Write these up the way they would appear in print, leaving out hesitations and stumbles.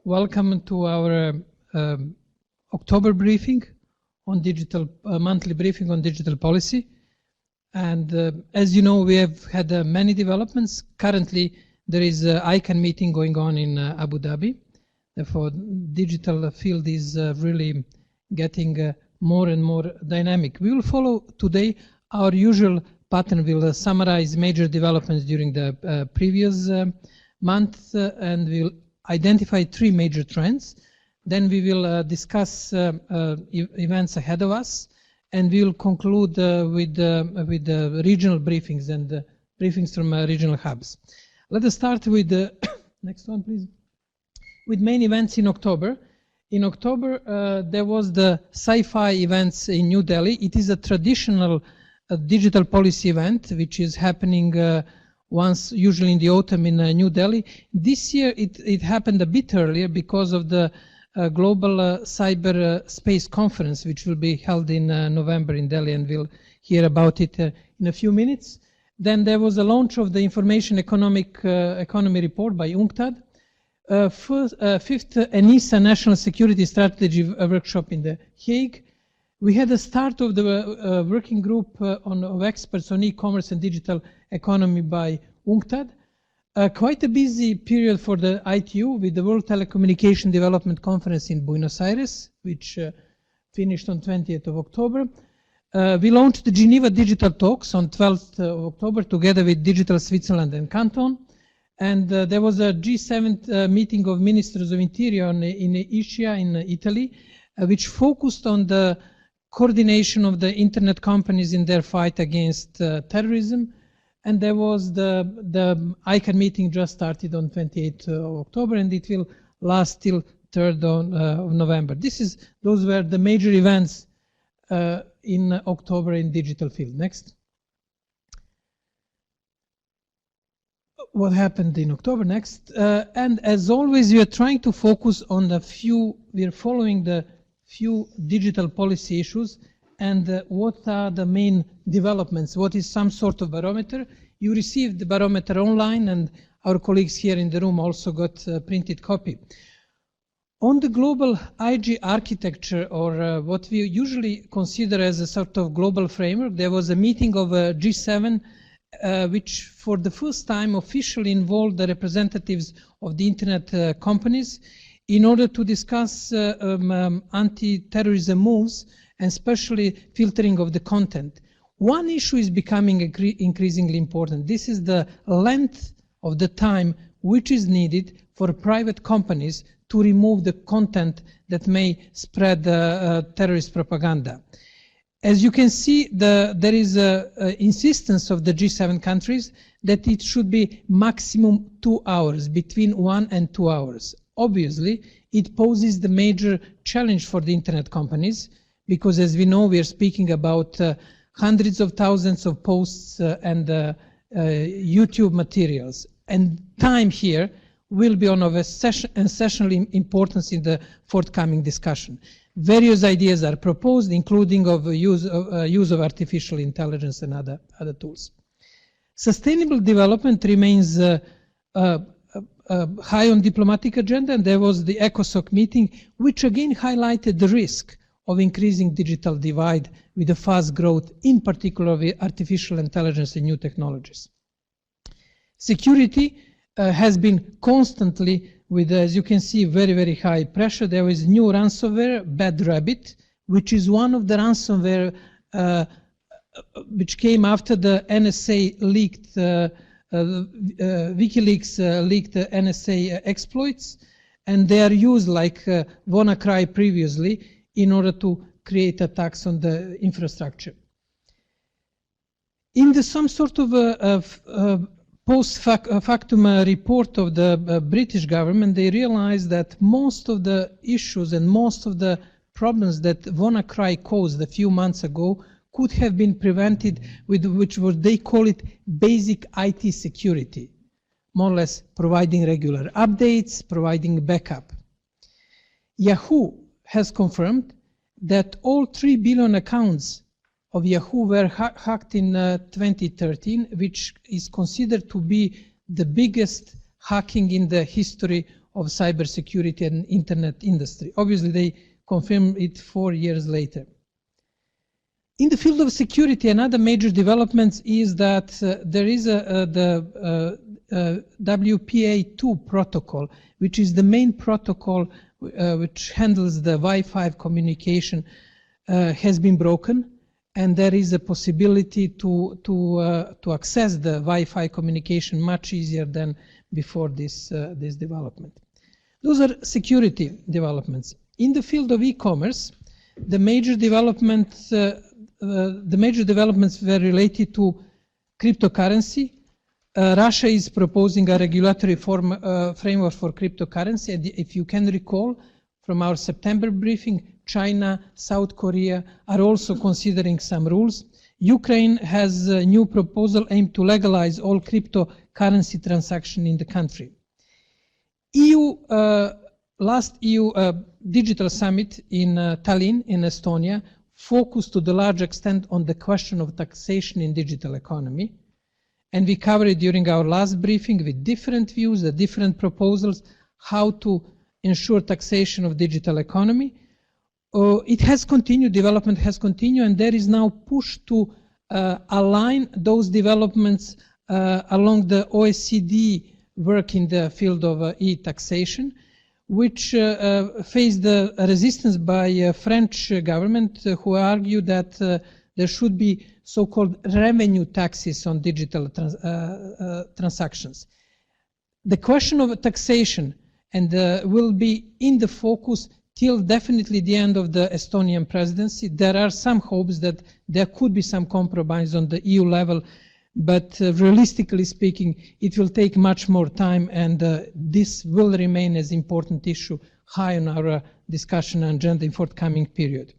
welcome to our October briefing on digital, monthly briefing on digital policy. And as you know, we have had many developments. Currently, there is an ICANN meeting going on in Abu Dhabi. Therefore, digital field is really getting more and more dynamic. We will follow today our usual pattern. We'll summarize major developments during the previous month, and we'll identify 3 major trends. Then we will discuss events ahead of us, and we will conclude with the regional briefings and briefings from regional hubs. Let us start with the next one, please. With main events in October. In October, there was the Sci-Fi events in New Delhi. It is a traditional digital policy event, which is happening once, usually in the autumn in New Delhi. This year, it happened a bit earlier because of the global cyber space conference, which will be held in November in Delhi, and we'll hear about it in a few minutes. Then there was a launch of the Information Economy report by UNCTAD. Fifth ENISA National Security Strategy workshop in The Hague. We had a start of the working group of experts on e-commerce and digital economy by UNCTAD. Quite a busy period for the ITU with the World Telecommunication Development Conference in Buenos Aires, which finished on 20th of October. We launched the Geneva Digital Talks on 12th of October together with Digital Switzerland and Canton. And there was a G7 meeting of Ministers of Interior in Ischia in Italy, which focused on the coordination of the internet companies in their fight against terrorism. And there was the ICANN meeting just started on 28th of October, and it will last till 3rd of November. Those were the major events in October in digital field. Next. What happened in October next? And as always, we are trying to focus on we are following the few digital policy issues and what are the main developments, what is some sort of barometer. You received the barometer online, and our colleagues here in the room also got a printed copy. On the global IG architecture, or what we usually consider as a sort of global framework, there was a meeting of G7 which for the first time officially involved the representatives of the internet companies in order to discuss anti-terrorism moves and especially filtering of the content. One issue is becoming increasingly important. This is the length of the time which is needed for private companies to remove the content that may spread terrorist propaganda. As you can see, there is an insistence of the G7 countries that it should be maximum 2 hours, between 1 and 2 hours. Obviously, it poses the major challenge for the internet companies, because as we know, we are speaking about hundreds of thousands of posts and YouTube materials. And time here will be of essential importance in the forthcoming discussion. Various ideas are proposed, including of use of artificial intelligence and other tools. Sustainable development remains high on diplomatic agenda, and there was the ECOSOC meeting, which again highlighted the risk of increasing digital divide with the fast growth, in particular of artificial intelligence and new technologies. Security has been constantly with, as you can see, very, very high pressure. There is new ransomware, Bad Rabbit, which is one of the ransomware which came after the NSA leaked, WikiLeaks leaked NSA exploits, and they are used like WannaCry previously in order to create attacks on the infrastructure. In some sort of post-factum report of the British government, they realized that most of the issues and most of the problems that WannaCry caused a few months ago could have been prevented with they call it basic IT security, more or less providing regular updates, providing backup. Yahoo has confirmed that all 3 billion accounts of Yahoo were hacked in 2013, which is considered to be the biggest hacking in the history of cybersecurity and internet industry. Obviously, they confirmed it 4 years later. In the field of security, another major development is that there is the WPA2 protocol, which is the main protocol which handles the Wi-Fi communication, has been broken, and there is a possibility to access the Wi-Fi communication much easier than before this development. Those are security developments. In the field of e-commerce, the major developments were related to cryptocurrency. Russia is proposing a regulatory framework for cryptocurrency, and if you can recall from our September briefing, China, South Korea are also considering some rules. Ukraine has a new proposal aimed to legalize all cryptocurrency transactions in the country. Last EU Digital Summit in Tallinn, in Estonia, focused to the large extent on the question of taxation in digital economy. And we covered it during our last briefing with different views, different proposals, how to ensure taxation of digital economy. It has continued, development has continued, and there is now push to align those developments along the OECD work in the field of e-taxation, which faced the resistance by French government, who argue that there should be so-called revenue taxes on digital transactions. The question of taxation and will be in the focus till definitely the end of the Estonian presidency. There are some hopes that there could be some compromise on the EU level, but realistically speaking, it will take much more time, and this will remain as an important issue high on our discussion agenda in forthcoming period.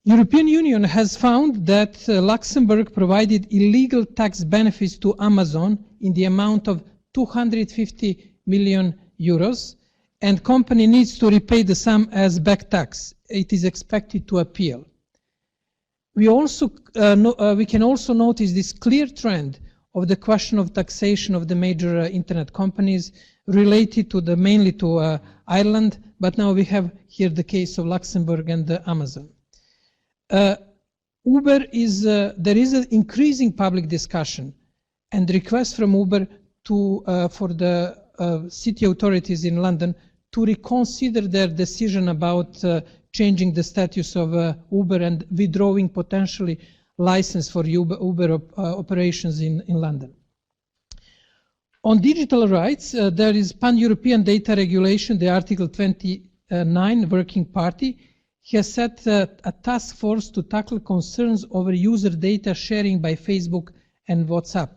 European Union has found that Luxembourg provided illegal tax benefits to Amazon in the amount of 250 million euros, and company needs to repay the sum as back tax. It is expected to appeal. We can also notice this clear trend of the question of taxation of the major internet companies related to mainly to Ireland, but now we have here the case of Luxembourg and Amazon. Uber is, there is an increasing public discussion and request from Uber for the city authorities in London to reconsider their decision about changing the status of Uber and withdrawing potentially license for Uber operations in London. On digital rights, there is pan-European data regulation. The Article 29 Working Party has set a task force to tackle concerns over user data sharing by Facebook and WhatsApp.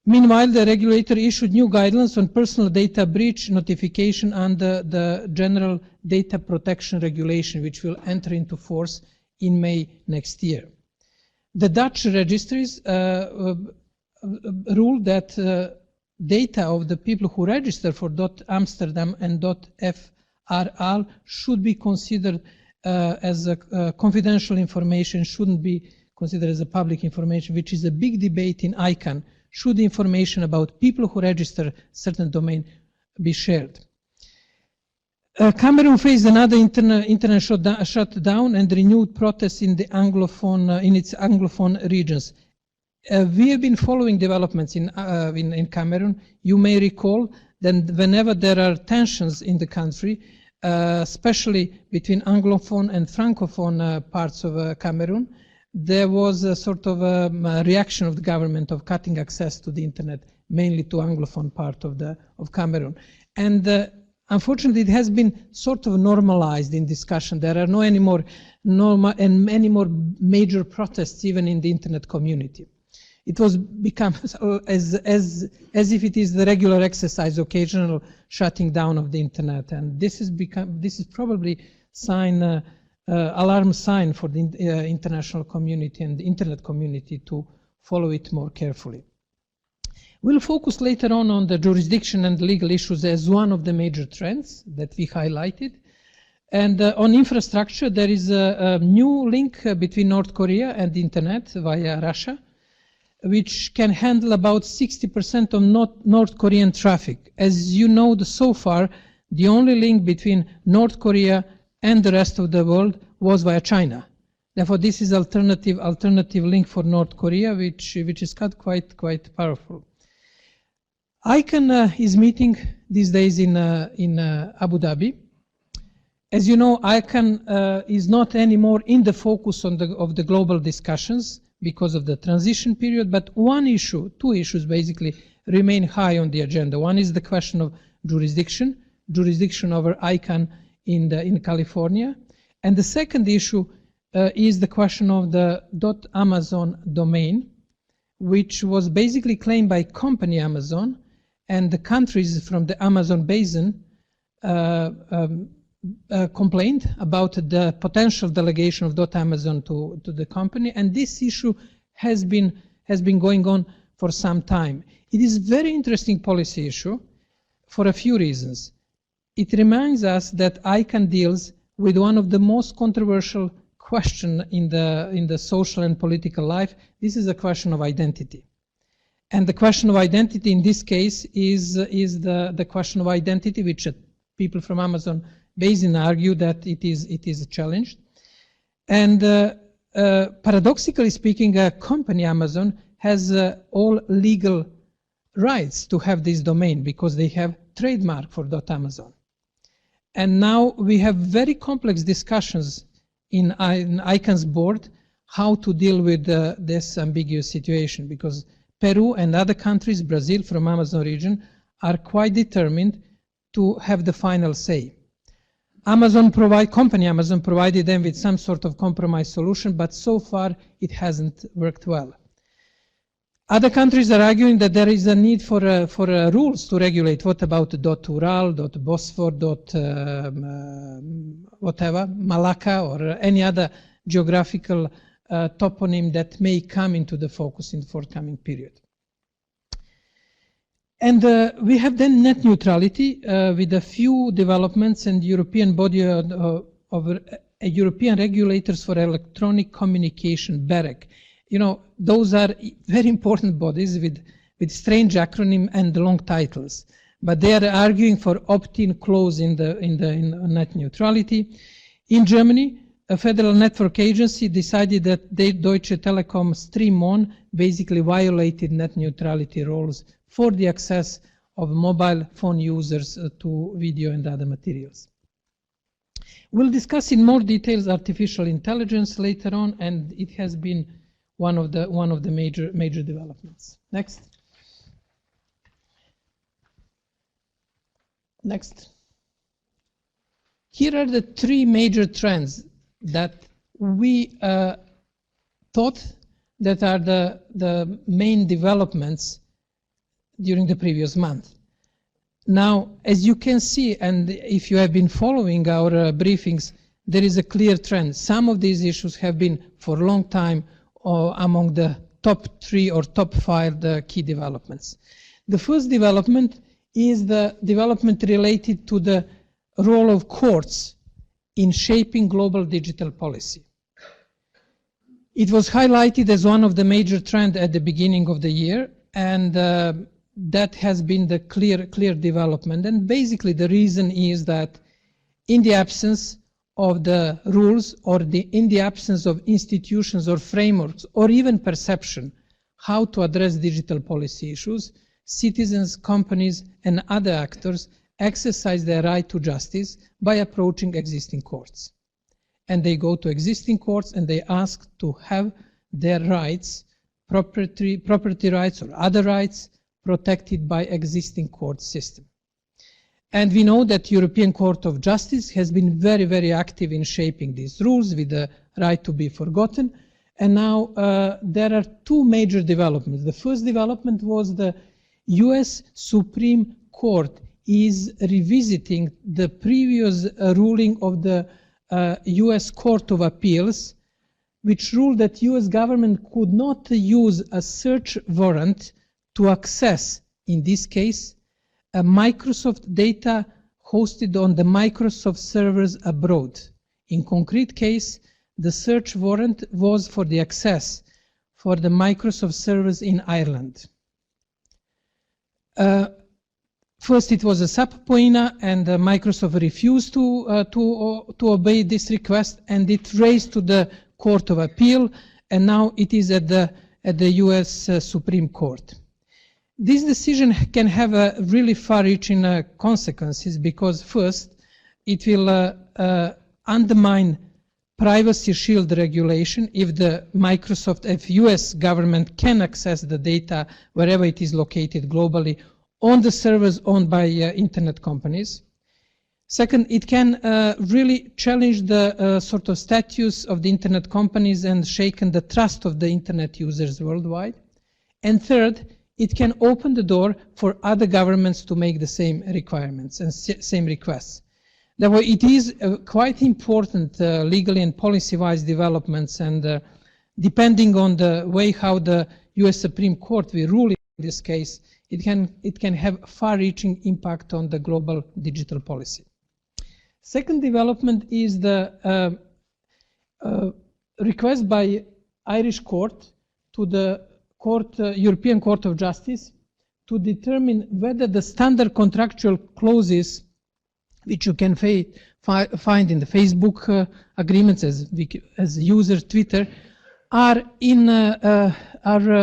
Meanwhile, the regulator issued new guidelines on personal data breach notification under the General Data Protection Regulation, which will enter into force in May next year. The Dutch registries ruled that data of the people who register for .Amsterdam and .FRR should be considered as confidential information, shouldn't be considered as a public information, which is a big debate in ICANN. Should information about people who register certain domain be shared? Cameroon faced another internet shutdown and renewed protests in its Anglophone regions. We have been following developments in Cameroon. You may recall that whenever there are tensions in the country, especially between Anglophone and Francophone parts of Cameroon, there was a sort of a reaction of the government of cutting access to the internet, mainly to Anglophone part of Cameroon. And unfortunately, it has been sort of normalized in discussion. There are no any more major protests even in the internet community. It was become as if it is the regular exercise, occasional shutting down of the internet, and this is probably alarm sign for the international community and the internet community to follow it more carefully. We'll focus later on the jurisdiction and legal issues as one of the major trends that we highlighted. And on infrastructure, there is a new link between North Korea and the internet via Russia. which can handle about 60% of North Korean traffic. As you know, so far, the only link between North Korea and the rest of the world was via China. Therefore, this is alternative link for North Korea, which is quite powerful. ICANN is meeting these days in Abu Dhabi. As you know, ICANN is not anymore in the focus of the global discussions because of the transition period, but two issues basically remain high on the agenda. One is the question of jurisdiction over ICANN in California, and the second issue is the question of the .amazon domain, which was basically claimed by company Amazon, and the countries from the Amazon basin complained about the potential delegation of .amazon to the company, and this issue has been going on for some time. It is a very interesting policy issue for a few reasons. It reminds us that ICANN deals with one of the most controversial questions in the social and political life. This is a question of identity. And the question of identity in this case is the question of identity, which people from Amazon Basin argue that it is challenged. And paradoxically speaking, a company Amazon has all legal rights to have this domain because they have trademark for .amazon. And now we have very complex discussions in ICANN's board how to deal with this ambiguous situation, because Peru and other countries, Brazil from Amazon region, are quite determined to have the final say. Company Amazon provided them with some sort of compromise solution, but so far it hasn't worked well. Other countries are arguing that there is a need for rules to regulate. What about .Ural, .Bosfor, whatever, Malacca, or any other geographical toponym that may come into the focus in the forthcoming period. And we have then net neutrality with a few developments and European body of European regulators for electronic communication, BEREC. You know, those are very important bodies with strange acronym and long titles, but they are arguing for opt-in clause in net neutrality. In Germany, a federal network agency decided that Deutsche Telekom Stream On basically violated net neutrality rules for the access of mobile phone users to video and other materials. We'll discuss in more details artificial intelligence later on, and it has been one of the major developments. Next. Here are the three major trends that we thought that are the main developments during the previous month. Now, as you can see, and if you have been following our briefings, there is a clear trend. Some of these issues have been for a long time among the top 3 or top 5 key developments. The first development is the development related to the role of courts in shaping global digital policy. It was highlighted as one of the major trends at the beginning of the year, and that has been the clear development. And basically the reason is that in the absence of the rules, or in the absence of institutions or frameworks, or even perception how to address digital policy issues, citizens, companies, and other actors exercise their right to justice by approaching existing courts. And they go to existing courts and they ask to have their rights, property rights or other rights, protected by existing court system. And we know that European Court of Justice has been very active in shaping these rules with the right to be forgotten. And now there are two major developments. The first development was the US Supreme Court is revisiting the previous ruling of the US Court of Appeals, which ruled that US government could not use a search warrant to access, in this case, a Microsoft data hosted on the Microsoft servers abroad. In concrete case, the search warrant was for the access for the Microsoft servers in Ireland. First, it was a subpoena, and Microsoft refused to obey this request, and it raised to the Court of Appeal, and now it is at the US Supreme Court. This decision can have a really far-reaching consequences, because first, it will undermine privacy shield regulation if US government can access the data wherever it is located globally on the servers owned by internet companies. Second, it can really challenge the sort of status of the internet companies and shaken the trust of the internet users worldwide. And third, it can open the door for other governments to make the same requirements and same requests. Therefore, it is quite important legally and policy-wise developments, and depending on the way how the US Supreme Court will rule in this case, it can have far-reaching impact on the global digital policy. Second development is the request by Irish court to the European Court of Justice to determine whether the standard contractual clauses which you can find in the Facebook agreements as user Twitter are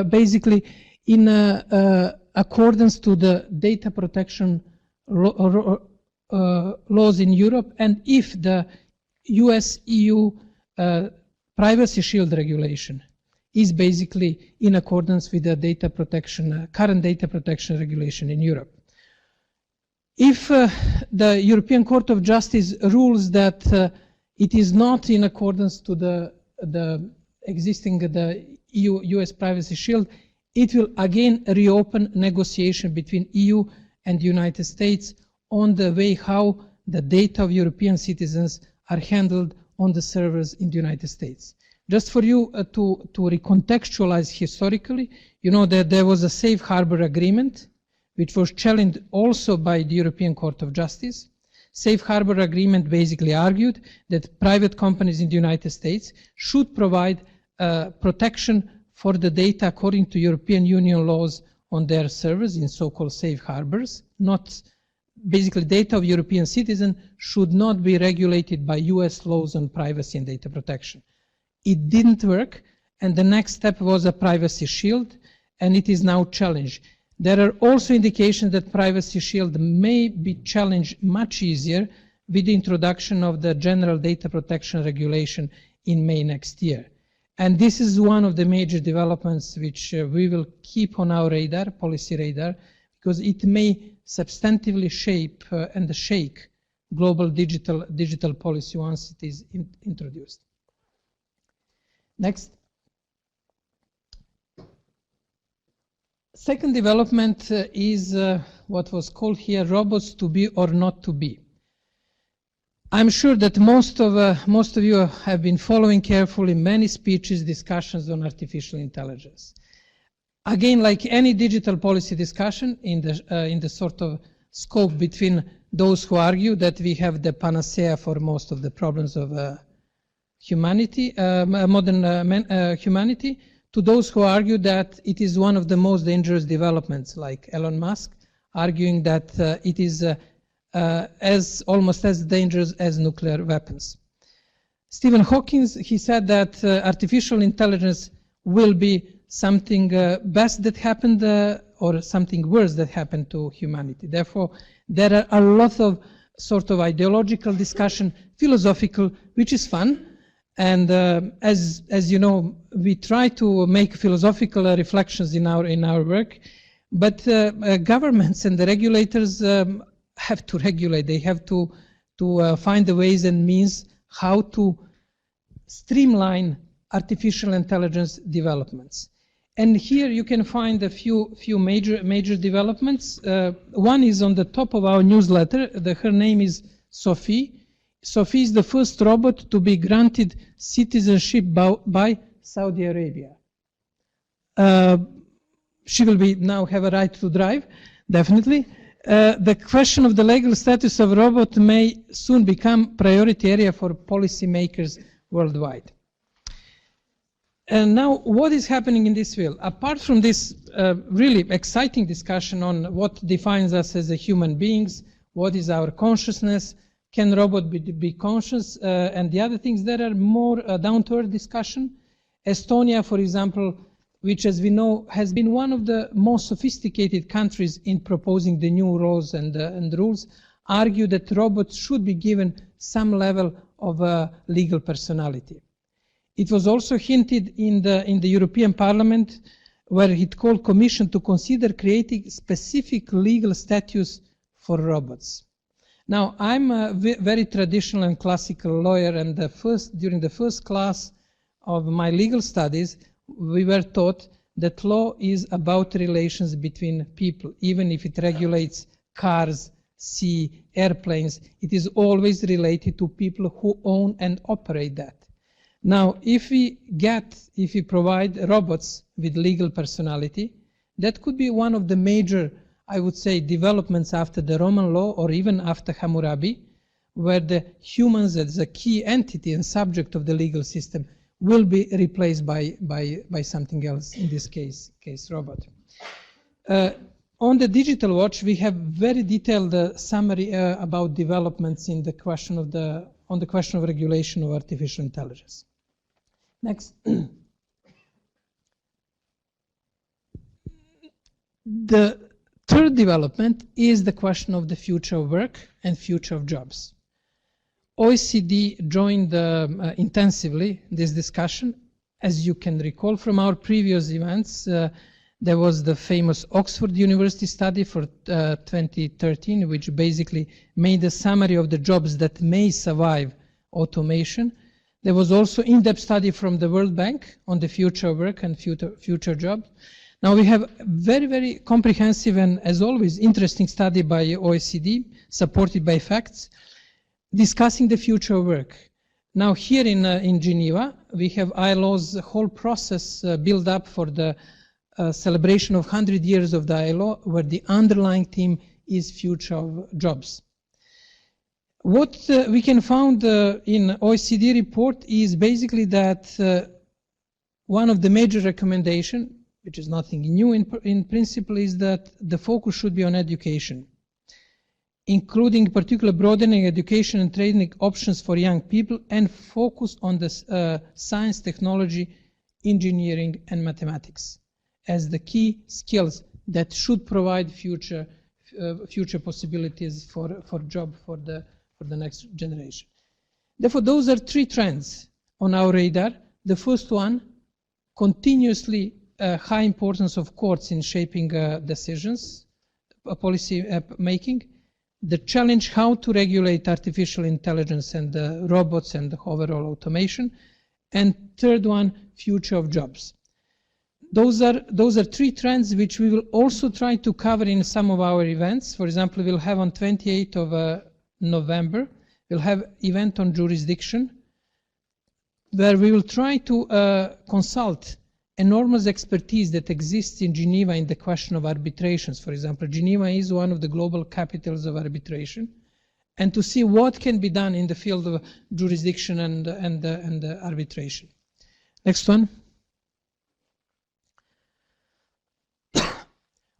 basically in accordance to the data protection laws in Europe, and if the US-EU privacy shield regulation is basically in accordance with the data protection, current data protection regulation in Europe. If the European Court of Justice rules that it is not in accordance to the existing EU-US privacy shield, it will again reopen negotiation between EU and the United States on the way how the data of European citizens are handled on the servers in the United States. Just for you to recontextualize historically, you know that there was a safe harbor agreement which was challenged also by the European Court of Justice. Safe harbor agreement basically argued that private companies in the United States should provide protection for the data according to European Union laws on their servers in so-called safe harbors. Not basically data of European citizens should not be regulated by US laws on privacy and data protection. It didn't work, and the next step was a privacy shield, and it is now challenged. There are also indications that privacy shield may be challenged much easier with the introduction of the General Data Protection Regulation in May next year. And this is one of the major developments which we will keep on our radar, policy radar, because it may substantively shape and shake global digital policy once it is introduced. Next. Second development is what was called here robots to be or not to be. I'm sure that most of you have been following carefully many speeches, discussions on artificial intelligence. Again, like any digital policy discussion in the sort of scope between those who argue that we have the panacea for most of the problems of humanity, modern humanity, to those who argue that it is one of the most dangerous developments, like Elon Musk, arguing that it is almost as dangerous as nuclear weapons. Stephen Hawking, he said that artificial intelligence will be something best that happened or something worse that happened to humanity. Therefore, there are a lot of sort of ideological discussion, philosophical, which is fun. And as you know, we try to make philosophical reflections in our work, but governments and the regulators have to regulate. They have to find the ways and means how to streamline artificial intelligence developments. And here you can find a few major developments. One is on the top of our newsletter. Her name is Sophie. Sophie is the first robot to be granted citizenship by Saudi Arabia. She will now have a right to drive, definitely. The question of the legal status of robot may soon become priority area for policymakers worldwide. And now, what is happening in this field? Apart from this really exciting discussion on what defines us as a human beings, what is our consciousness, can robot be conscious, and the other things, there are more down-to-earth discussion. Estonia, for example, which, as we know, has been one of the most sophisticated countries in proposing the new laws and rules, argue that robots should be given some level of legal personality. It was also hinted in the European Parliament, where it called Commission to consider creating specific legal status for robots. Now, I'm a very traditional and classical lawyer, and during the first class of my legal studies, we were taught that law is about relations between people. Even if it regulates cars, sea, airplanes, it is always related to people who own and operate that. Now, if we provide robots with legal personality, that could be one of the major, I would say, developments after the Roman law or even after Hammurabi, where the humans as a key entity and subject of the legal system will be replaced by something else, in this case robot. On the Digital Watch, we have very detailed summary about developments in the question on the question of regulation of artificial intelligence. Next. The third development is the question of the future of work and future of jobs. OECD joined intensively this discussion. As you can recall from our previous events, there was the famous Oxford University study for 2013, which basically made a summary of the jobs that may survive automation. There was also an in-depth study from the World Bank on the future of work and future jobs. Now we have very, very comprehensive and, as always, interesting study by OECD, supported by facts, discussing the future of work. Now here in Geneva, we have ILO's whole process built up for the celebration of 100 years of the ILO, where the underlying theme is future of jobs. What we can find in OECD report is basically that one of the major recommendations, which is nothing new in principle, is that the focus should be on education, including particular broadening education and training options for young people, and focus on the science, technology, engineering, and mathematics as the key skills that should provide future possibilities for job for the next generation. Therefore, those are three trends on our radar. The first one, continuously high importance of courts in shaping decisions, policy making. The challenge how to regulate artificial intelligence and robots and overall automation. And third one, future of jobs. Those are three trends which we will also try to cover in some of our events. For example, we'll have on 28th of November, we'll have event on jurisdiction, where we will try to consult enormous expertise that exists in Geneva in the question of arbitrations. For example, Geneva is one of the global capitals of arbitration, and to see what can be done in the field of jurisdiction and arbitration. Next one.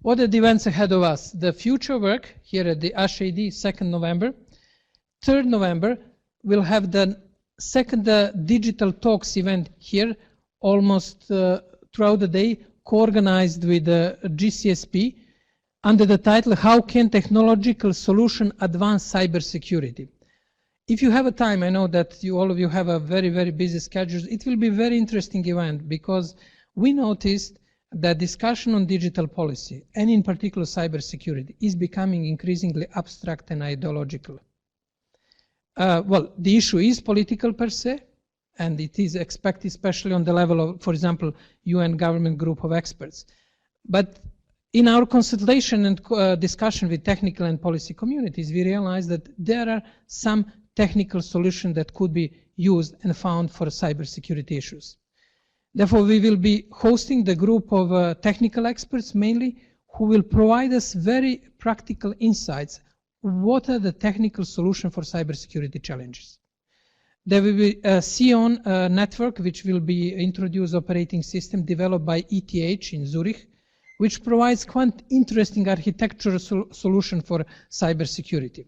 What are the events ahead of us? The future work here at the HAD, 2nd November. 3rd November, we'll have the second Digital Talks event here, almost throughout the day, co-organized with GCSP, under the title, How Can Technological Solution Advance Cybersecurity? If you have a time, I know that all of you have a very, very busy schedule. It will be a very interesting event, because we noticed that discussion on digital policy, and in particular cybersecurity, is becoming increasingly abstract and ideological. Well, the issue is political per se, and it is expected, especially on the level of, for example, UN government group of experts. But in our consultation and discussion with technical and policy communities, we realized that there are some technical solutions that could be used and found for cybersecurity issues. Therefore, we will be hosting the group of technical experts mainly, who will provide us very practical insights. What are the technical solutions for cybersecurity challenges? There will be a CEON network, which will be introduced operating system developed by ETH in Zurich, which provides quite interesting architectural solution for cybersecurity.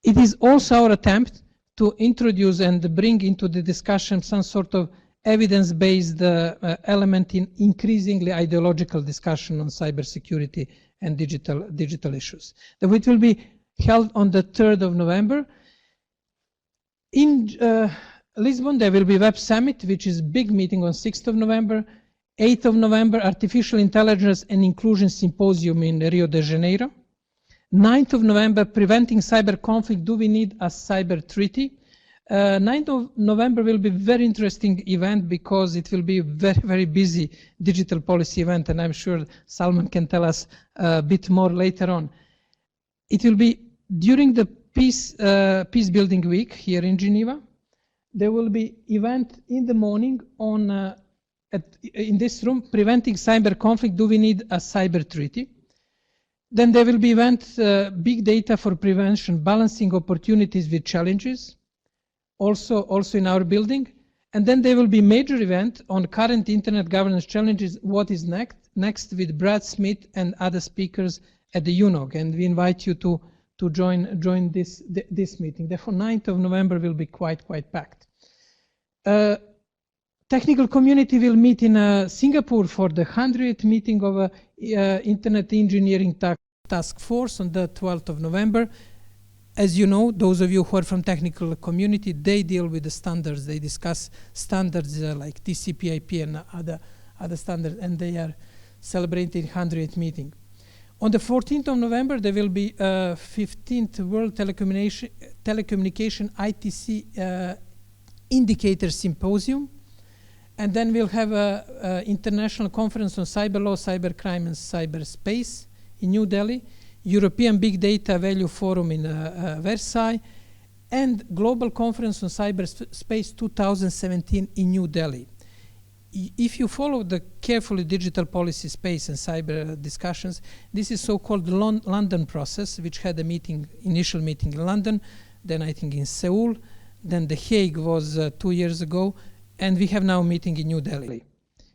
It is also our attempt to introduce and bring into the discussion some sort of evidence-based element in increasingly ideological discussion on cybersecurity and digital issues. It will be held on the 3rd of November. In Lisbon, there will be Web Summit, which is a big meeting on 6th of November. 8th of November, Artificial Intelligence and Inclusion Symposium in Rio de Janeiro. 9th of November, Preventing Cyber Conflict, Do We Need a Cyber Treaty? 9th of November will be a very interesting event because it will be a very, very busy digital policy event, and I'm sure Salman can tell us a bit more later on. It will be during the Peace Building Week here in Geneva. There will be event in the morning on in this room, Preventing Cyber Conflict, Do We Need a Cyber Treaty? Then there will be event Big Data for Prevention, Balancing Opportunities with Challenges, also in our building. And then there will be major event on current internet governance challenges, what is next with Brad Smith and other speakers at the Eunuch. And we invite you to join this meeting. Therefore, 9th of November will be quite packed. Technical community will meet in Singapore for the 100th meeting of Internet Engineering Task Force on the 12th of November. As you know, those of you who are from technical community, they deal with the standards. They discuss standards like TCP/IP and other standards, and they are celebrating 100th meeting. On the 14th of November, there will be 15th World Telecommunication ITC Indicator Symposium. And then we'll have an international conference on cyber law, cybercrime, and cyberspace in New Delhi, European Big Data Value Forum in Versailles, and Global Conference on Cyberspace 2017 in New Delhi. If you follow the carefully digital policy space and cyber discussions, this is so-called London process, which had a initial meeting in London, then I think in Seoul, then The Hague was 2 years ago, and we have now a meeting in New Delhi.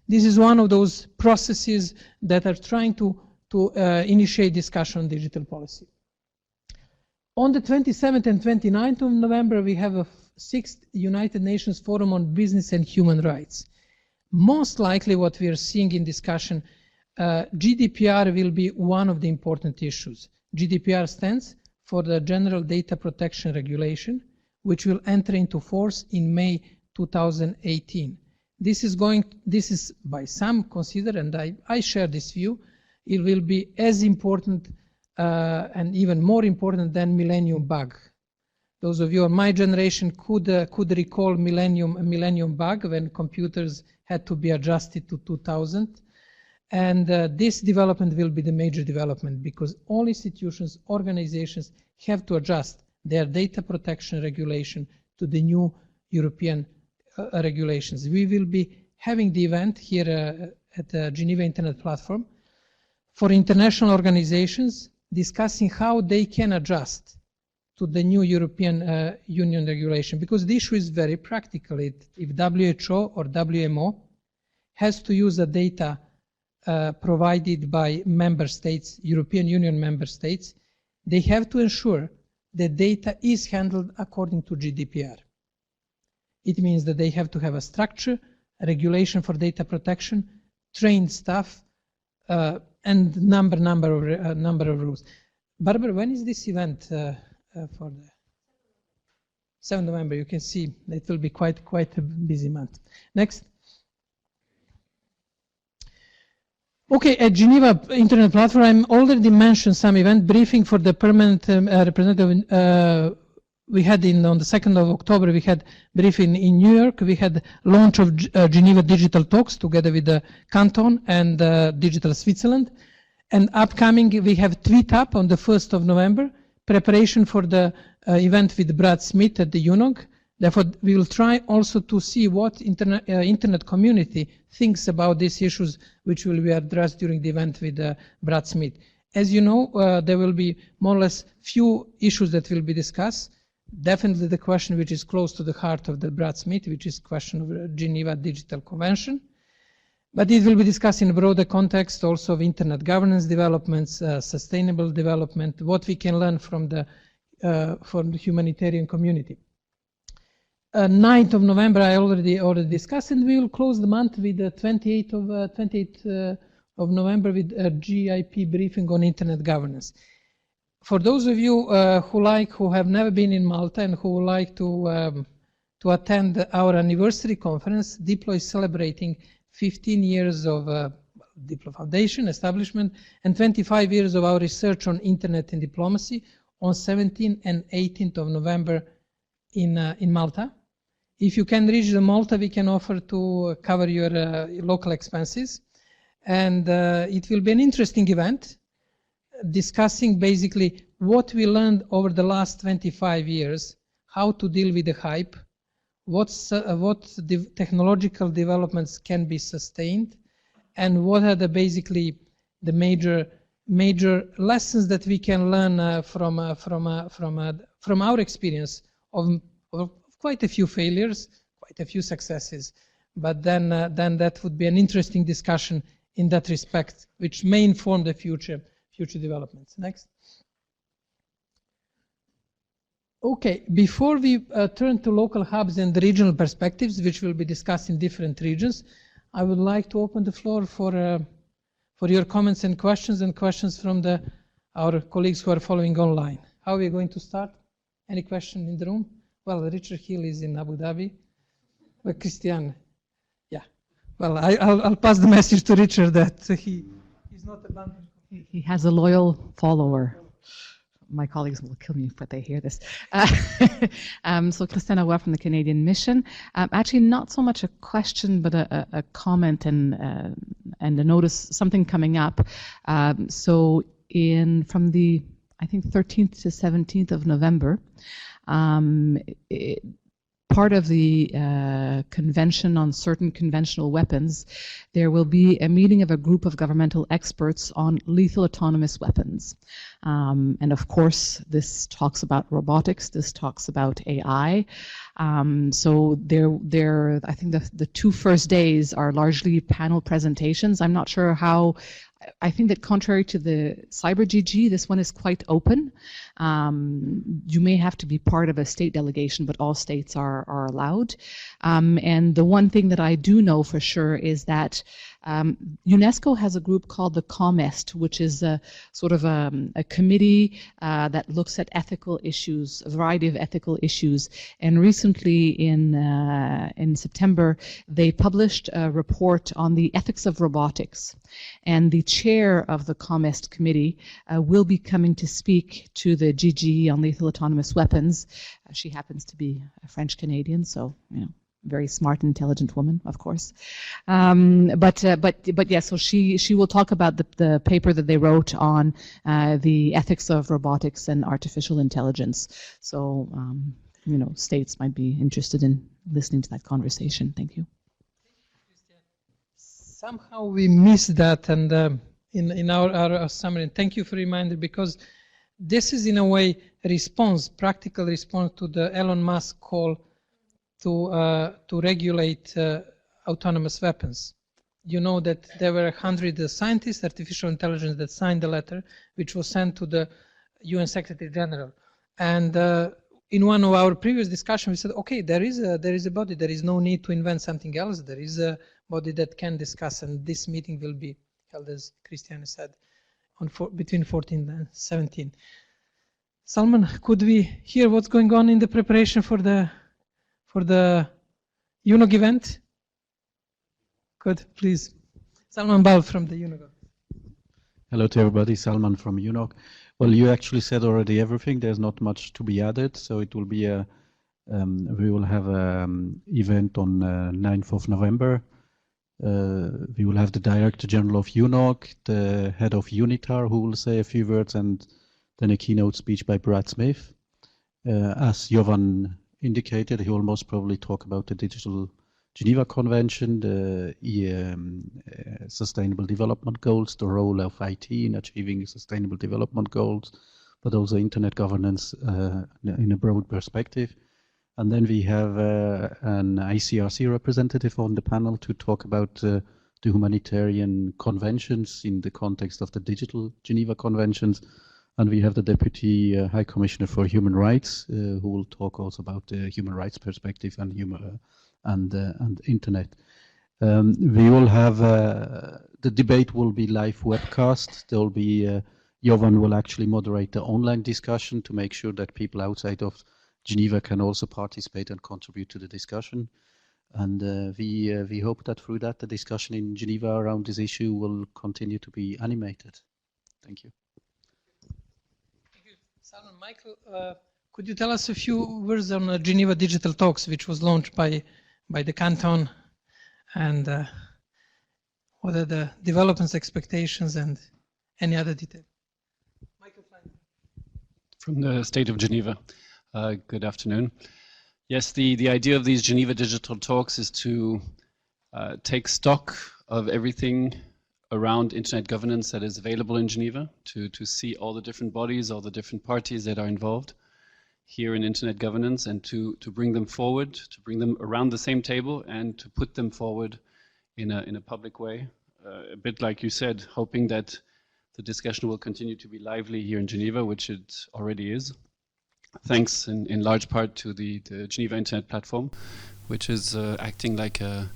This is one of those processes that are trying to initiate discussion on digital policy. On the 27th and 29th of November, we have a 6th United Nations Forum on Business and Human Rights. Most likely what we are seeing in discussion, GDPR will be one of the important issues. GDPR stands for the General Data Protection Regulation, which will enter into force in May 2018. This is by some considered, and I share this view, it will be as important and even more important than Millennium Bug. Those of you of my generation could recall Millennium Bug when computers had to be adjusted to 2000. And this development will be the major development because all institutions, organizations have to adjust their data protection regulation to the new European regulations. We will be having the event here at the Geneva Internet Platform for international organizations discussing how they can adjust to the new European Union regulation, because the issue is very practical. If WHO or WMO has to use the data provided by member states, European Union member states, they have to ensure that data is handled according to GDPR. It means that they have to have a structure, a regulation for data protection, trained staff, and number of rules. Barbara, when is this event for the 7th November? You can see it will be quite a busy month. Next. Okay, at Geneva Internet Platform, I already mentioned some event briefing for the permanent representative. We had on the 2nd of October, we had briefing in New York. We had launch of Geneva Digital Talks together with the Canton and Digital Switzerland. And upcoming, we have Tweet Up on the 1st of November, preparation for the event with Brad Smith at the Eunuch. Therefore, we will try also to see what internet community thinks about these issues, which will be addressed during the event with Brad Smith. As you know, there will be more or less few issues that will be discussed. Definitely the question which is close to the heart of the Brad Smith, which is question of the Geneva Digital Convention. But it will be discussed in a broader context also of internet governance developments, sustainable development, what we can learn from the humanitarian community. 9th of November I already discussed, and we will close the month with the 28th of November with a GIP briefing on internet governance. For those of you who have never been in Malta and who would like to attend our anniversary conference, Diplo is celebrating 15 years of DiploFoundation establishment and 25 years of our research on internet and diplomacy on 17th and 18th of November in Malta. If you can reach the Malta, we can offer to cover your local expenses. And it will be an interesting event discussing basically what we learned over the last 25 years, how to deal with the hype, what technological developments can be sustained, and what are basically the major lessons that we can learn from our experience of quite a few failures, quite a few successes. But then that would be an interesting discussion in that respect, which may inform the future developments. Next. Okay, before we turn to local hubs and regional perspectives, which will be discussed in different regions, I would like to open the floor for your comments and questions from our colleagues who are following online. How are we going to start? Any question in the room? Well, Richard Hill is in Abu Dhabi. Well, Christian, yeah. Well, I'll pass the message to Richard that he's not abandoning. He has a loyal follower. My colleagues will kill me if they hear this. So Christina Webb from the Canadian Mission. Actually, not so much a question, but a comment and a notice, something coming up. So from the, I think, 13th to 17th of November, part of the Convention on Certain Conventional Weapons, there will be a meeting of a group of governmental experts on lethal autonomous weapons. And of course, this talks about robotics, this talks about AI. So I think the 2 first days are largely panel presentations. I'm not sure how. I think that contrary to the Cyber GG, this one is quite open. You may have to be part of a state delegation, but all states are allowed. And the one thing that I do know for sure is that UNESCO has a group called the COMEST, which is a sort of a committee that looks at ethical issues, a variety of ethical issues. And recently in September, they published a report on the ethics of robotics. And the chair of the COMEST committee will be coming to speak to the GG on lethal autonomous weapons. She happens to be a French Canadian, so very smart, intelligent woman, of course. But yeah, so she will talk about the paper that they wrote on the ethics of robotics and artificial intelligence. So states might be interested in listening to that conversation. Thank you. Somehow we missed that, and in our summary. Thank you for reminding, because this is in a way a practical response to the Elon Musk call to regulate autonomous weapons. You know that there were 100 scientists, artificial intelligence, that signed the letter, which was sent to the UN Secretary General. And in one of our previous discussions, we said, okay, there is a body. There is no need to invent something else. There is a body that can discuss, and this meeting will be held, as Christiane said, between 14 and 17. Salman, could we hear what's going on in the preparation for the Eunuch event? Good, please. Salman Bal from the Eunuch. Hello to everybody, Salman from Eunuch. Well, you actually said already everything. There's not much to be added. So it will be we will have an event on 9th of November. We will have the Director General of Eunuch, the head of UNITAR, who will say a few words, and then a keynote speech by Brad Smith. As Jovan indicated, he will most probably talk about the Digital Geneva Convention, the Sustainable Development Goals, the role of IT in achieving Sustainable Development Goals, but also internet governance in a broad perspective. And then we have an ICRC representative on the panel to talk about the humanitarian conventions in the context of the digital Geneva Conventions. And we have the Deputy High Commissioner for Human Rights, who will talk also about the human rights perspective and internet. We will have the debate will be live webcast. There will be Jovan will actually moderate the online discussion to make sure that people outside of Geneva can also participate and contribute to the discussion. And we hope that through that the discussion in Geneva around this issue will continue to be animated. Thank you. Salman, Michael, could you tell us a few words on Geneva Digital Talks, which was launched by the canton, and what are the developments, expectations, and any other detail? Michael, from the state of Geneva. Good afternoon. Yes, the idea of these Geneva Digital Talks is to take stock of everything around internet governance that is available in Geneva, to see all the different bodies, all the different parties that are involved here in internet governance, and to bring them forward, to bring them around the same table and to put them forward in a public way. A bit like you said, hoping that the discussion will continue to be lively here in Geneva, which it already is. Thanks in large part to the Geneva Internet Platform, which is acting like a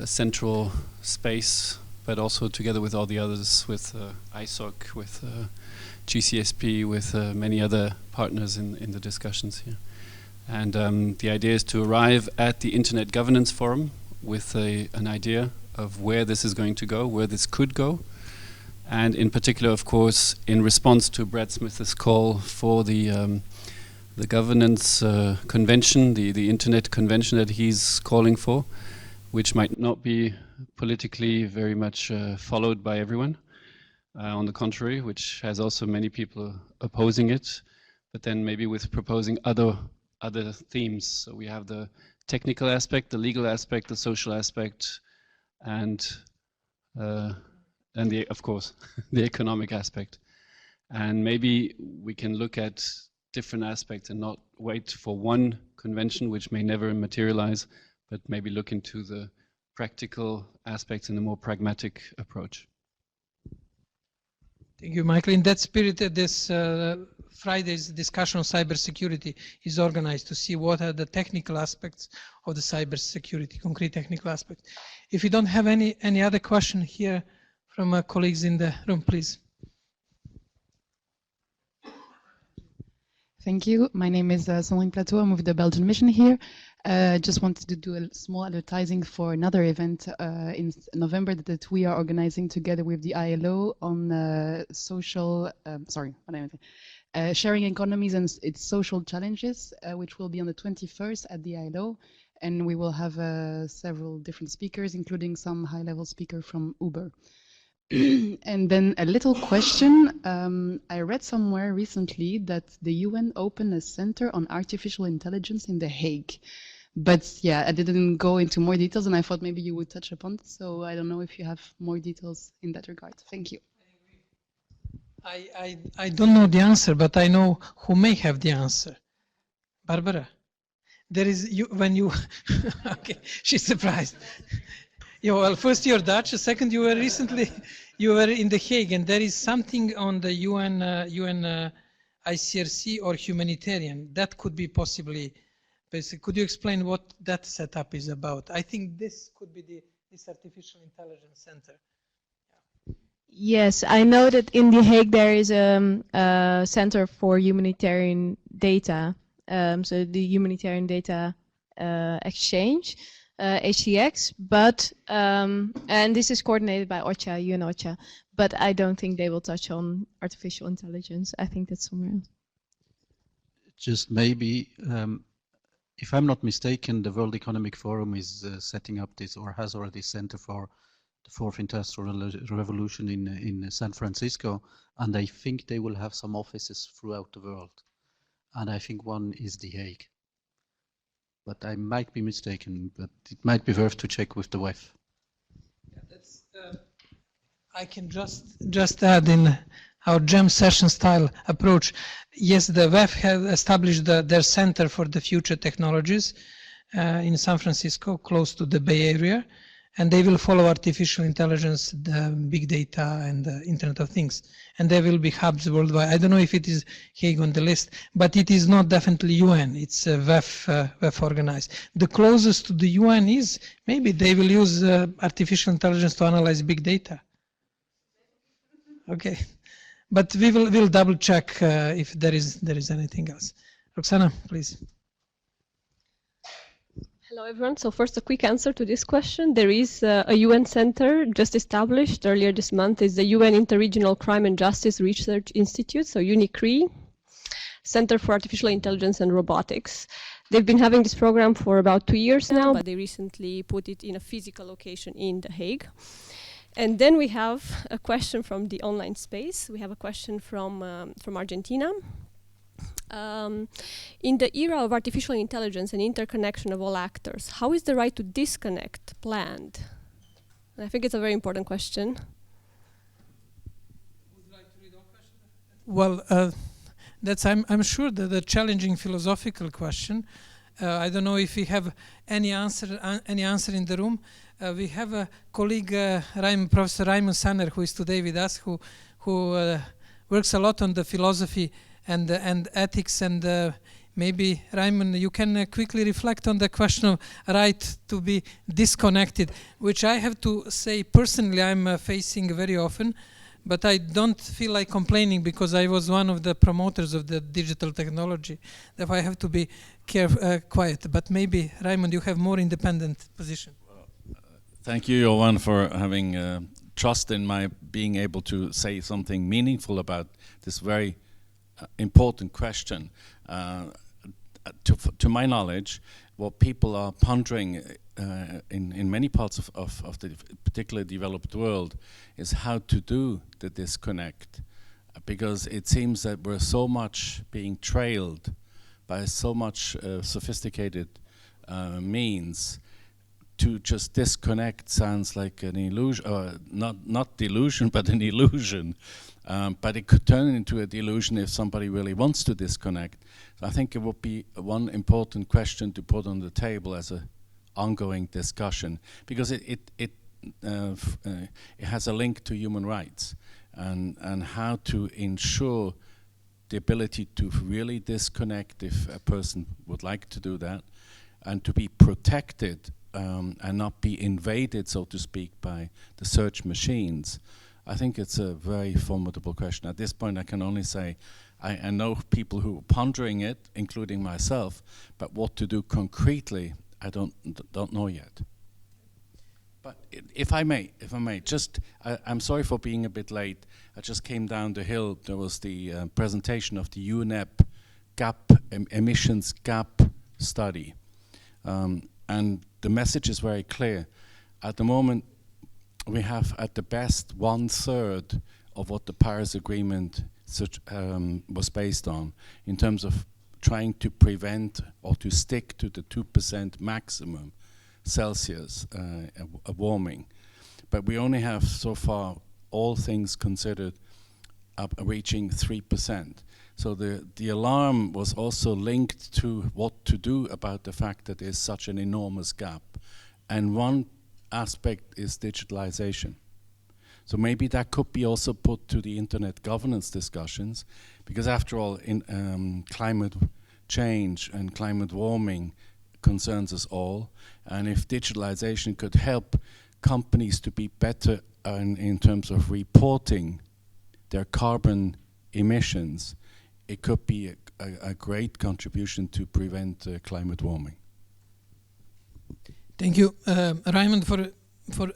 central space, but also together with all the others, with ISOC, with GCSP, with many other partners in the discussions here. And the idea is to arrive at the Internet Governance Forum with an idea of where this is going to go, where this could go. And in particular, of course, in response to Brad Smith's call for the governance convention, the Internet convention that he's calling for, which might not be politically very much followed by everyone. On the contrary, which has also many people opposing it, but then maybe with proposing other themes. So we have the technical aspect, the legal aspect, the social aspect, and of course, the economic aspect. And maybe we can look at different aspects and not wait for one convention, which may never materialize, but maybe look into the practical aspects in a more pragmatic approach. Thank you, Michael. In that spirit, this Friday's discussion on cybersecurity is organized to see what are the technical aspects of the cybersecurity, concrete technical aspects. If you don't have any other question here from colleagues in the room, please. Thank you. My name is Sandrine Plateau. I'm with the Belgian mission here. Just wanted to do a small advertising for another event in November that we are organizing together with the ILO on sharing economies and its social challenges, which will be on the 21st at the ILO. And we will have several different speakers, including some high-level speaker from Uber. And then a little question. I read somewhere recently that the UN opened a center on artificial intelligence in The Hague. But yeah, I didn't go into more details, and I thought maybe you would touch upon it. So I don't know if you have more details in that regard. Thank you. I don't know the answer, but I know who may have the answer. Barbara, there is okay, she's surprised. Yeah, well, first you're Dutch, second you were recently, you were in The Hague, and there is something on the UN ICRC or humanitarian. That could be possibly, basically, could you explain what that setup is about? I think this could be this artificial intelligence center. Yeah. Yes, I know that in The Hague there is a center for humanitarian data, so the humanitarian data exchange. HCX, but and this is coordinated by OCHA, UN OCHA, but I don't think they will touch on artificial intelligence. I think that's somewhere else. Just maybe, if I'm not mistaken, the World Economic Forum is setting up this, or has already Center for the Fourth Industrial Revolution in San Francisco, and I think they will have some offices throughout the world, and I think one is The Hague. But I might be mistaken, but it might be worth to check with the WEF. Yeah, that's, I can just add in, our jam session style approach. Yes, the WEF has established their Center for the Future Technologies in San Francisco, close to the Bay Area, and they will follow artificial intelligence, the big data, and the Internet of Things. And there will be hubs worldwide. I don't know if it is Hague on the list, but it is not definitely UN. It's WEF organized. The closest to the UN is maybe they will use artificial intelligence to analyze big data. Okay, but we'll double check if there is anything else. Roxana, please. Hello everyone. So first, a quick answer to this question. There is a UN center just established earlier this month. It's the UN Interregional Crime and Justice Research Institute, so UNICRI, Center for Artificial Intelligence and Robotics. They've been having this program for about 2 years now, but they recently put it in a physical location in The Hague. And then we have a question from the online space. We have a question from Argentina. In the era of artificial intelligence and interconnection of all actors, how is the right to disconnect planned? And I think it's a very important question. Would you like to read our question? Well, that's I'm sure that a challenging philosophical question. I don't know if we have any answer in the room. We have a colleague, Professor Raymond Sanner, who is today with us, who works a lot on the philosophy and ethics, and maybe Raymond, you can quickly reflect on the question of right to be disconnected, which I have to say personally I'm facing very often, but I don't feel like complaining because I was one of the promoters of the digital technology. Therefore I have to be quiet, but maybe Raymond, you have more independent position. Well, thank you, Johan, for having trust in my being able to say something meaningful about this very important question. To my knowledge, what people are pondering in many parts of the particularly developed world is how to do the disconnect, because it seems that we're so much being trailed by so much sophisticated means. To just disconnect sounds like an illusion, or not delusion, but an illusion. But it could turn into a delusion if somebody really wants to disconnect. So I think it would be one important question to put on the table as an ongoing discussion, because it has a link to human rights and how to ensure the ability to really disconnect if a person would like to do that, and to be protected and not be invaded, so to speak, by the search machines. I think it's a very formidable question. At this point, I can only say I know people who are pondering it, including myself, but what to do concretely, I don't know yet. But if I may, just I'm sorry for being a bit late. I just came down the hill. There was the presentation of the UNEP emissions gap study. And the message is very clear. At the moment, we have at the best 1/3 of what the Paris Agreement was based on in terms of trying to prevent or to stick to the 2% maximum Celsius warming. But we only have so far, all things considered, reaching 3%. So the alarm was also linked to what to do about the fact that there's such an enormous gap. And one aspect is digitalization. So maybe that could be also put to the internet governance discussions, because after all, in climate change and climate warming concerns us all. And if digitalization could help companies to be better in terms of reporting their carbon emissions, it could be a great contribution to prevent climate warming. Thank you, Raymond, for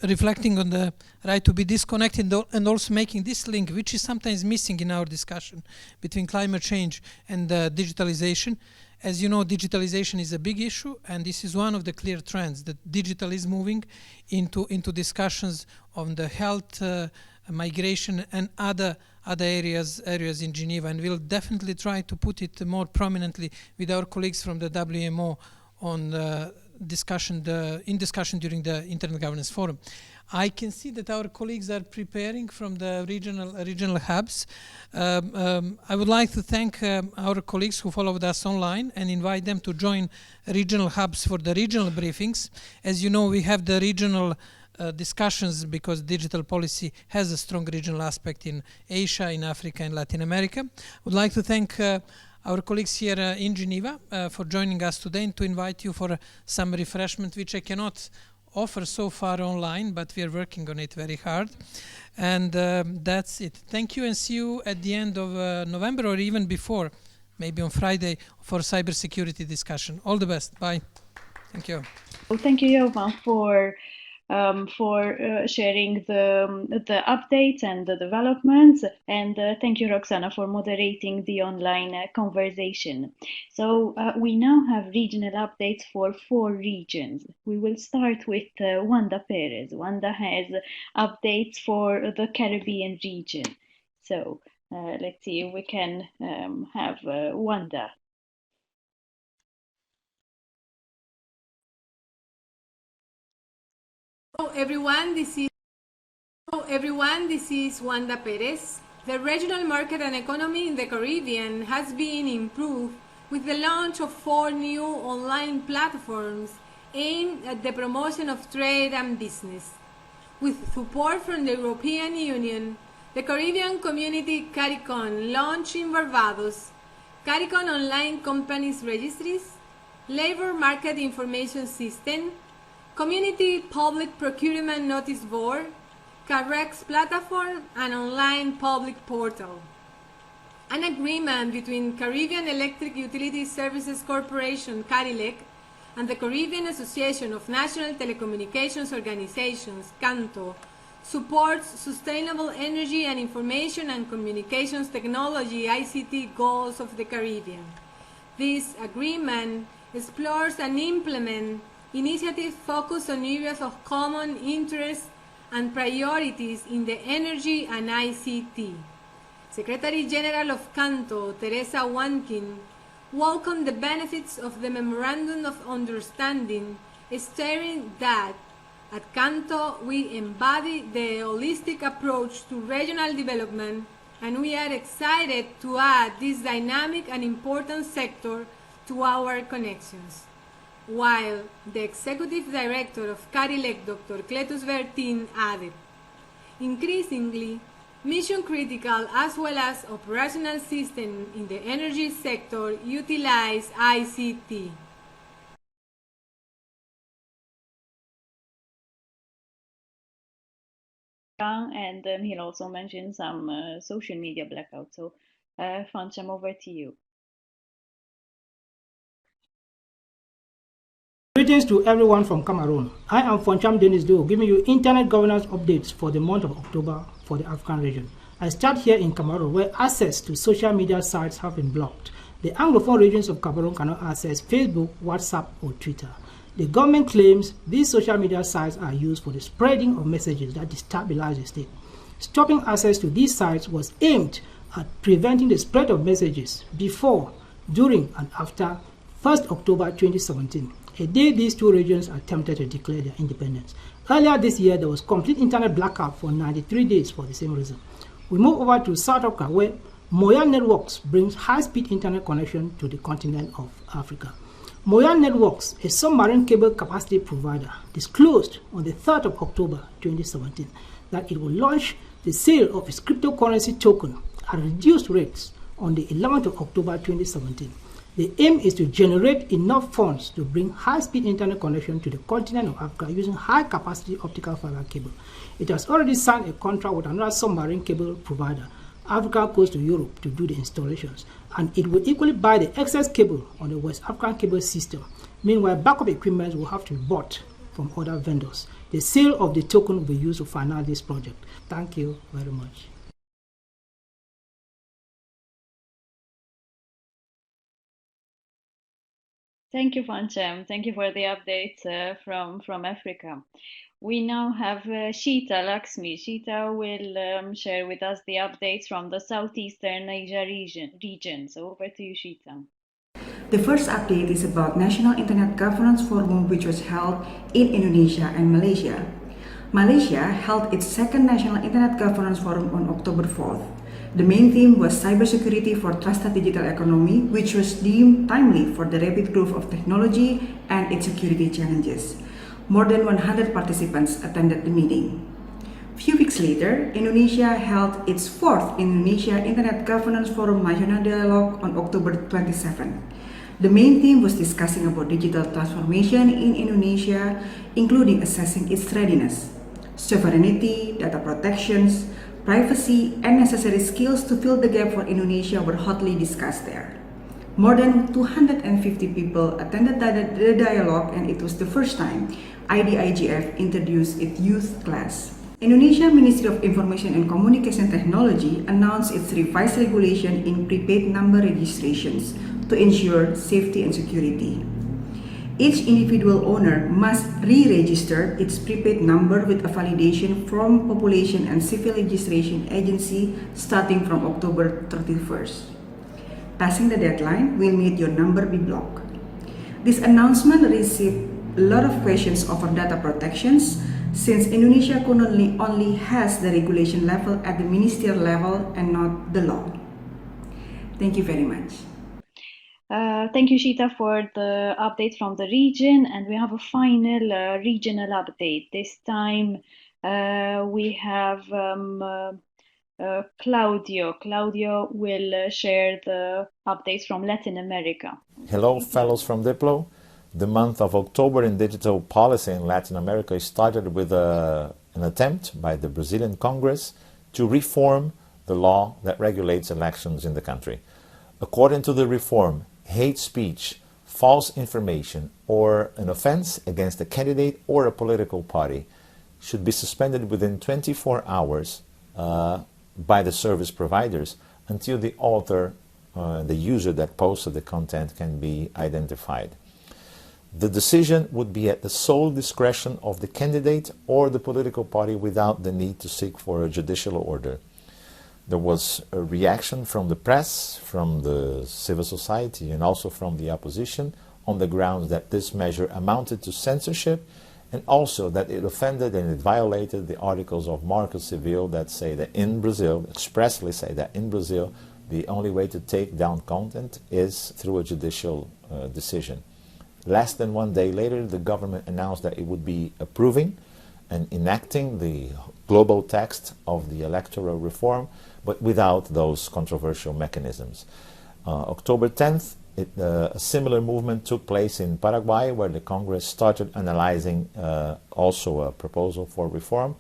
reflecting on the right to be disconnected and also making this link, which is sometimes missing in our discussion between climate change and digitalization. As you know, digitalization is a big issue, and this is one of the clear trends that digital is moving into discussions on the health, migration, and other areas in Geneva, and we'll definitely try to put it more prominently with our colleagues from the WMO on discussion during the Internet Governance Forum. I can see that our colleagues are preparing from the regional hubs. I would like to thank our colleagues who followed us online and invite them to join regional hubs for the regional briefings. As you know, we have the regional discussions because digital policy has a strong regional aspect in Asia, in Africa, and Latin America. I would like to thank our colleagues here in Geneva for joining us today and to invite you for some refreshment, which I cannot offer so far online, but we are working on it very hard. And that's it. Thank you, and see you at the end of November or even before, maybe on Friday, for cybersecurity discussion. All the best. Bye. Thank you. Well, thank you, Jovan, for sharing the updates and the developments, and thank you, Roxana, for moderating the online conversation. So we now have regional updates for 4 regions. We will start with Wanda Perez. Wanda has updates for the Caribbean region. So let's see if we can have Wanda. Hello everyone, this is Wanda Perez. The regional market and economy in the Caribbean has been improved with the launch of 4 new online platforms aimed at the promotion of trade and business. With support from the European Union, the Caribbean Community CARICOM launched in Barbados CARICOM Online Companies Registries, Labor Market Information System, Community Public Procurement Notice Board, CAREX platform, and online public portal. An agreement between Caribbean Electric Utility Services Corporation, CARILEC, and the Caribbean Association of National Telecommunications Organizations, CANTO, supports sustainable energy and information and communications technology ICT goals of the Caribbean. This agreement explores and implements initiatives focused on areas of common interest and priorities in the energy and ICT. Secretary General of CANTO, Teresa Wankin, welcomed the benefits of the Memorandum of Understanding, stating that at CANTO we embody the holistic approach to regional development, and we are excited to add this dynamic and important sector to our connections. While the Executive Director of CARILEC, Dr. Cletus Bertin, added, increasingly, mission-critical as well as operational systems in the energy sector utilize ICT. And then he'll also mention some social media blackouts. So, Fancham, over to you. Greetings to everyone from Cameroon. I am Foncham Denis Do, giving you internet governance updates for the month of October for the African region. I start here in Cameroon, where access to social media sites have been blocked. The Anglophone regions of Cameroon cannot access Facebook, WhatsApp, or Twitter. The government claims these social media sites are used for the spreading of messages that destabilize the state. Stopping access to these sites was aimed at preventing the spread of messages before, during, and after 1st October 2017. A day these 2 regions attempted to declare their independence. Earlier this year, there was complete internet blackout for 93 days for the same reason. We move over to South Africa, where Moya Networks brings high-speed internet connection to the continent of Africa. Moya Networks, a submarine cable capacity provider, disclosed on the 3rd of October 2017 that it will launch the sale of its cryptocurrency token at reduced rates on the 11th of October 2017. The aim is to generate enough funds to bring high-speed internet connection to the continent of Africa using high-capacity optical fiber cable. It has already signed a contract with another submarine cable provider, Africa Coast to Europe, to do the installations, and it will equally buy the excess cable on the West African cable system. Meanwhile, backup equipment will have to be bought from other vendors. The sale of the token will be used to finance this project. Thank you very much. Thank you, Fancham. Thank you for the updates from Africa. We now have Sheeta Lakshmi. Sheeta will share with us the updates from the southeastern Asia region. So over to you, Sheeta. The first update is about National Internet Governance Forum, which was held in Indonesia and Malaysia. Malaysia held its second National Internet Governance Forum on October 4th. The main theme was cybersecurity for trusted digital economy, which was deemed timely for the rapid growth of technology and its security challenges. More than 100 participants attended the meeting. Few weeks later, Indonesia held its fourth Indonesia Internet Governance Forum National Dialogue on October 27th. The main theme was discussing about digital transformation in Indonesia, including assessing its readiness, sovereignty, data protections, privacy, and necessary skills to fill the gap for Indonesia were hotly discussed there. More than 250 people attended the dialogue, and it was the first time IDIGF introduced its youth class. Indonesia Ministry of Information and Communication Technology announced its revised regulation in prepaid number registrations to ensure safety and security. Each individual owner must re-register its prepaid number with a validation from Population and Civil Registration Agency starting from October 31st. Passing the deadline will make your number be blocked. This announcement received a lot of questions over data protections, since Indonesia currently only has the regulation level at the ministerial level and not the law. Thank you very much. Thank you, Shita, for the update from the region, and we have a final regional update. This time we have Claudio. Claudio will share the updates from Latin America. Hello, fellows from Diplo. The month of October in digital policy in Latin America started with an attempt by the Brazilian Congress to reform the law that regulates elections in the country. According to the reform, hate speech, false information, or an offense against a candidate or a political party should be suspended within 24 hours by the service providers until the author, the user that posted the content, can be identified. The decision would be at the sole discretion of the candidate or the political party without the need to seek for a judicial order. There was a reaction from the press, from the civil society, and also from the opposition on the grounds that this measure amounted to censorship, and also that it offended and it violated the articles of Marco Civil that say that in Brazil, expressly say that in Brazil, the only way to take down content is through a judicial decision. Less than 1 day later, the government announced that it would be approving and enacting the global text of the electoral reform, but without those controversial mechanisms. October 10th, a similar movement took place in Paraguay, where the Congress started analyzing also a proposal for reform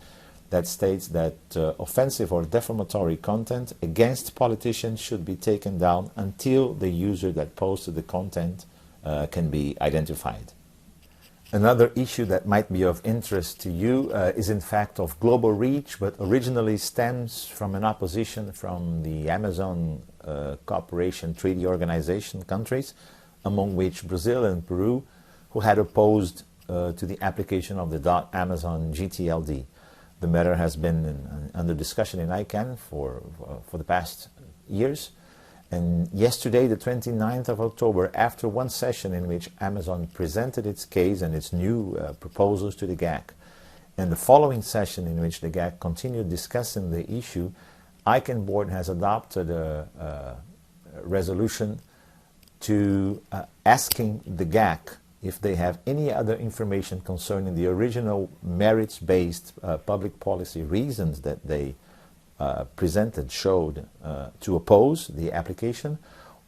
that states that offensive or defamatory content against politicians should be taken down until the user that posted the content can be identified. Another issue that might be of interest to you is in fact of global reach, but originally stems from an opposition from the Amazon Cooperation Treaty Organization countries, among which Brazil and Peru, who had opposed to the application of the .Amazon GTLD. The matter has been under discussion in ICANN for the past years. And yesterday, the 29th of October, after one session in which Amazon presented its case and its new proposals to the GAC, and the following session in which the GAC continued discussing the issue, ICANN board has adopted a resolution to asking the GAC if they have any other information concerning the original merits-based public policy reasons that they presented showed to oppose the application,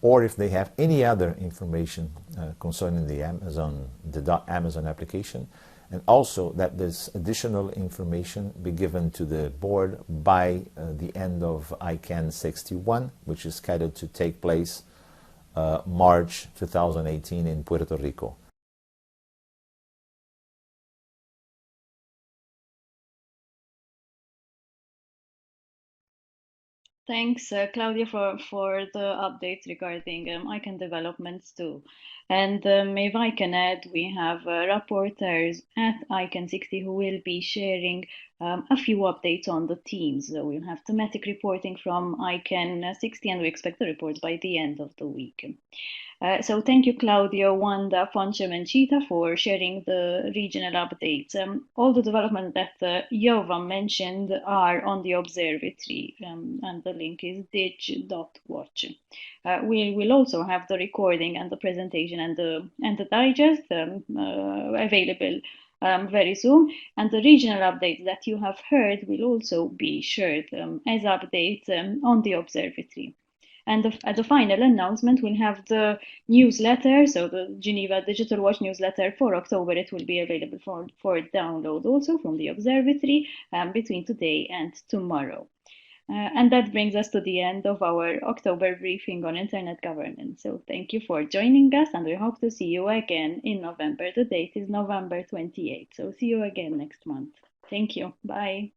or if they have any other information concerning the Amazon application, and also that this additional information be given to the board by the end of ICANN 61, which is scheduled to take place March 2018 in Puerto Rico. Thanks, Claudia, for the updates regarding ICANN developments too. And if I can add, we have rapporteurs at ICANN 60 who will be sharing a few updates on the themes. So we'll have thematic reporting from ICANN 60, and we expect the reports by the end of the week. So thank you, Claudio, Wanda, Foncem, and Chita for sharing the regional updates. All the developments that Yovam mentioned are on the observatory, and the link is dig.watch. We will also have the recording and the presentation and the digest available very soon, and the regional updates that you have heard will also be shared as updates on the observatory. And as a final announcement, we'll have the newsletter, so the Geneva Digital Watch newsletter for October. It will be available for download also from the observatory between today and tomorrow. And that brings us to the end of our October briefing on internet governance. So thank you for joining us, and we hope to see you again in November. The date is November 28th. So see you again next month. Thank you. Bye.